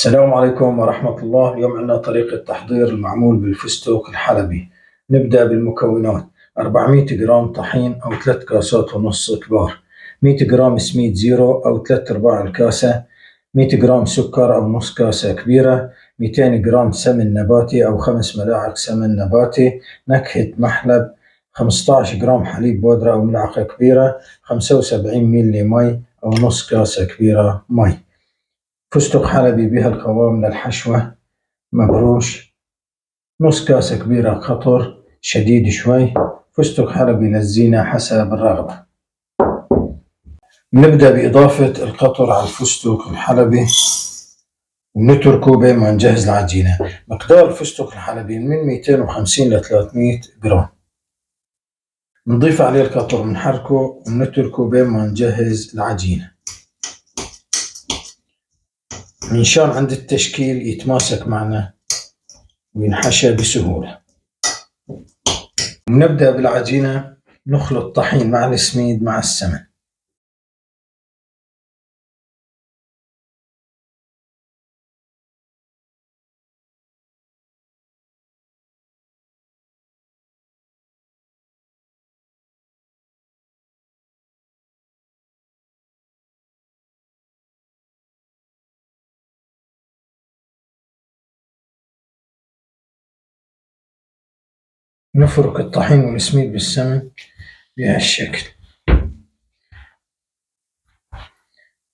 السلام عليكم ورحمة الله. اليوم عندنا طريقة تحضير المعمول بالفستق الحلبي. نبدأ بالمكونات: 400 جرام طحين أو 3 كاسات ونص كبار، 100 جرام سميد زيرو أو 3 أرباع الكاسة، 100 جرام سكر أو نص كاسة كبيرة، 200 جرام سمن نباتي أو 5 ملاعق سمن نباتي، نكهة محلب، 15 جرام حليب بودرة أو ملعقة كبيرة، 75 ملي مي أو نص كاسة كبيرة مي. فستق حلبي بهالقوام للحشوة مبروش، نص كاسة كبيرة قطر شديد شوي، فستق حلبي للزينة حسب الرغبة. نبدأ بإضافة القطر على الفستق الحلبي ونتركه بين ما نجهز العجينة. مقدار الفستق الحلبي من 250 ل 300 جرام. نضيف عليه القطر ونحركه ونتركه بين ما نجهز العجينة منشان عند التشكيل يتماسك معنا وينحشى بسهولة. ونبدأ بالعجينة، نخلط طحين مع السميد مع السمن. نفرك الطحين والسميد بالسمن بهالشكل.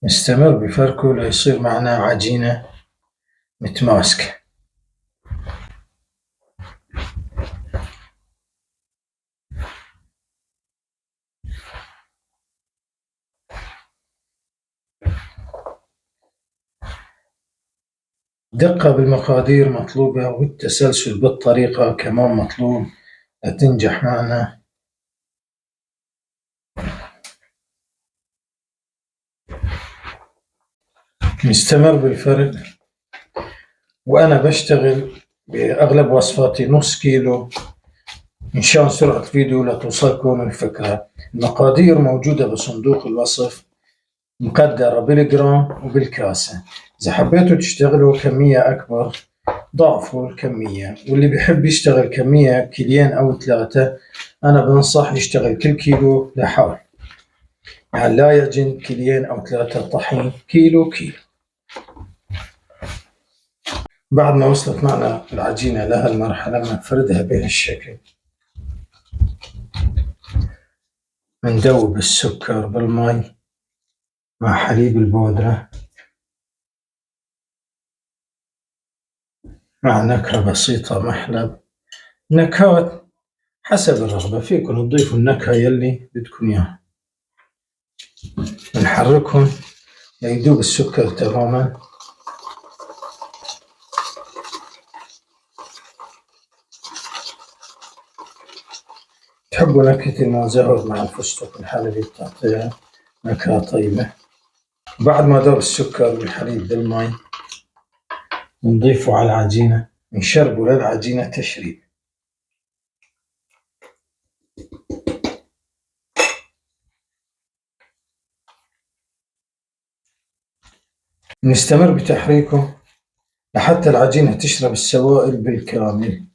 نستمر بفركه ليصير معنا عجينة متماسكة. دقة بالمقادير مطلوبة والتسلسل بالطريقة كمان مطلوب لتنجح معنا. نستمر بالفرك، وأنا بشتغل بأغلب وصفاتي نص كيلو مشان سرعة الفيديو لتوصلكم الفكرة. المقادير موجودة بصندوق الوصف، مقدرة بالجرام وبالكاسة. إذا حبيتوا تشتغلوا كمية أكبر ضعفوا الكمية، واللي بيحب يشتغل كمية كيلين أو 3 أنا بنصح يشتغل كل كيلو لحال، يعني لا يجن كيلين أو 3 طحين كيلو. بعد ما وصلت معنا العجينة لهالمرحلة بنفردها بهالشكل. بندوب السكر بالماء مع حليب البودرة مع نكهة بسيطة محلب. نكهات حسب الرغبة، فيكم تضيفوا النكهة يلي بدكم إياها. نحركهم ليذوب السكر تماما. تحبوا نكهة الموزاريلا مع الفستق الحلبي بتعطيها نكهة طيبة. بعد ما ذوب السكر والحليب بالماء نضيفه على العجينة، نشربه للعجينة تشريب. نستمر بتحريكه لحتى العجينة تشرب السوائل بالكامل،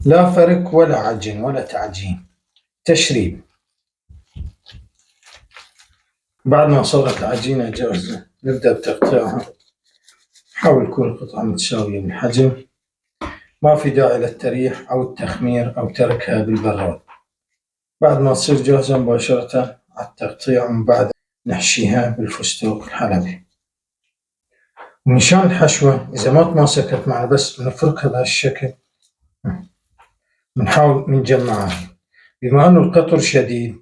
لا فرك ولا عجن ولا تعجين، تشريب. بعد ما صارت العجينة جاهزة نبدأ بتقطيعها. حاول تكون القطعة متساوية بالحجم، ما في داعي للتريح أو التخمير أو تركها بالبراد. بعد ما تصير جاهزة مباشرة على التقطيع، ومن بعد نحشيها بالفستق الحلبي. ومشان الحشوة إذا ما تماسكت معنا بس بنفركها بهالشكل، بنحاول نجمعها. بما أنه القطر شديد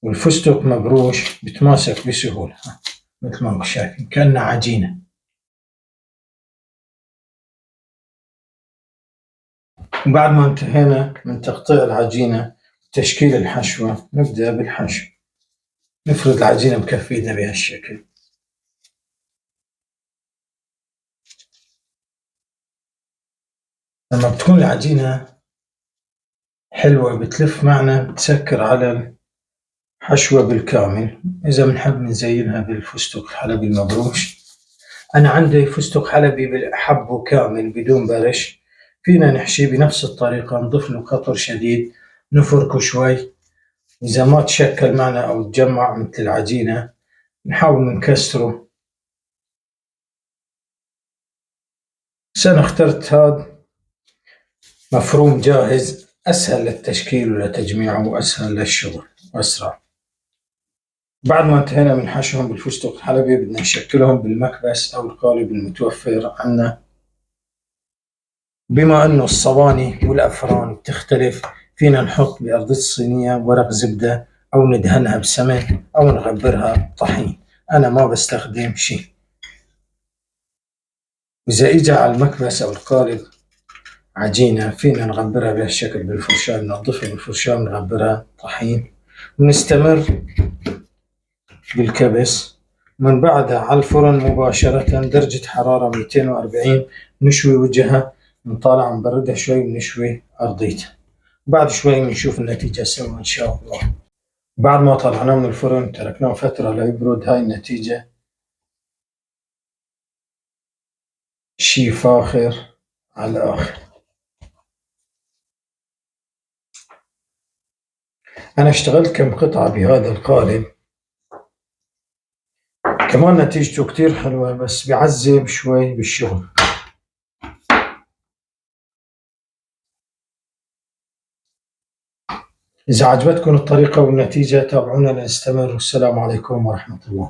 والفستق مبروش بتماسك بسهولة مثل ما شايفين كأنها عجينة. وبعد ما انتهينا من تقطيع العجينة وتشكيل الحشوة نبدأ بالحشو. نفرد العجينة بكف ايدنا بهالشكل. لما بتكون العجينة حلوة بتلف معنا بتسكر على الحشوة بالكامل. إذا بنحب نزينها بالفستق الحلبي المبروش أنا عندي فستق حلبي حبه كامل بدون برش. فينا نحشيه بنفس الطريقة، نضيف له قطر شديد، نفركه شوي. إذا ما تشكل معنا أو تجمع مثل العجينة نحاول نكسره. أنا اخترت هذا مفروم جاهز، أسهل للتشكيل ولتجميعه وأسهل للشغل وأسرع. بعد ما انتهينا من حشوهم بالفستق الحلبي بدنا نشكلهم بالمكبس أو القالب المتوفر عنا. بما أنه الصواني والأفران بتختلف، فينا نحط بأرضية الصينية ورق زبدة أو ندهنها بسمن أو نغبرها طحين. أنا ما بستخدم شيء. إذا إجا على المكبس أو القالب عجينة فينا نغبرها بهالشكل بالفرشاة، ننظفها بالفرشاة ونغبرها طحين ونستمر بالكبس. من بعدها على الفرن مباشرة درجة حرارة 240 نشوي وجهها، نطالع نبردها شوي ونشوي أرضيتها. بعد شوي بنشوف النتيجة سوا إن شاء الله. بعد ما طلعناه من الفرن تركناه فترة ليبرد. هاي النتيجة شي فاخر على الآخر. أنا اشتغلت كم قطعة بهذا القالب، كمان نتيجته كتير حلوة بس بيعذب شوي بالشغل. إذا عجبتكم الطريقة والنتيجة تابعونا لنستمر، والسلام عليكم ورحمة الله.